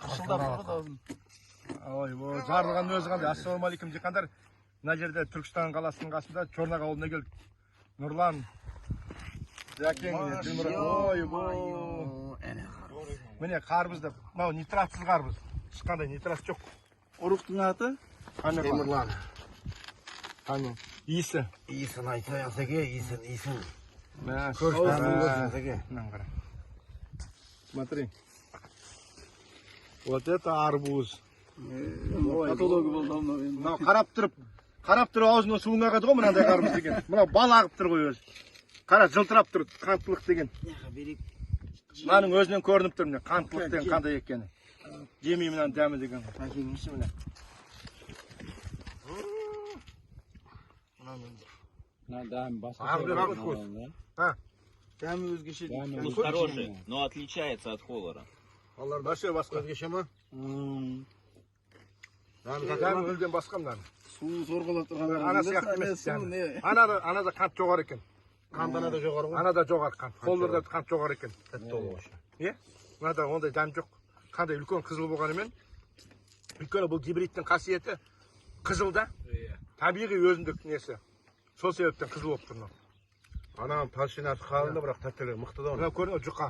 қышылдап тұрады. Ой, жарылған өзі қандай. Ассалаумағалейкум диқандар. Мына жерде Түркістан қаласының қасында Чорнақ ауылына келдік. Нұрлан, Жәкең, міне қарбызды. Мынау нитратсыз қарбыз. Ешқандай нитрат жоқ. Ұрықтың аты? Темірлан. Қане, иісі. Иісін айтайық сәке, иісін. Көрші сәке. Смотри. Вот это арбуз. Каталогі болды мынау. Мынау қарап тұрып аузына суың ағады ғой мынандай қарбыз деген. Мынау бал ағып тұр ғой өзі. Қара жылтырап тұр, қанттылық деген. Мынаның өзінен көрініп тұр міне, қанттылық деген қандай екені. Жемей мынаның дәмі деген ғой. Әкеңізші міне. Арбуз вкус. Дәмі өзгеше. Вкус хороший, но отличается от холора. Аллар бәше басқа. Өзгеше ма? Дәмі өлден басқа мынаның. Суы сорғалап тұрған. Ана сияқты емес дәмі. Анада қант жоғар екен. Қандана да жоғары ғой. Анада жоғар қант. Холларда қант жоғар екен. Тәтті ол осы. Е? Мынада ондай дәм жоқ. Қандай үлкен қызыл болғанымен, үлкен бұл гибридтің қасиеті қызылда. Табиғи өзіндік несі. Сол себептен қызыл болып тұр мынау. Анам толщинасы қалың да бірақ тәттілігі мықты да оның. Мынау көрдің жұқа.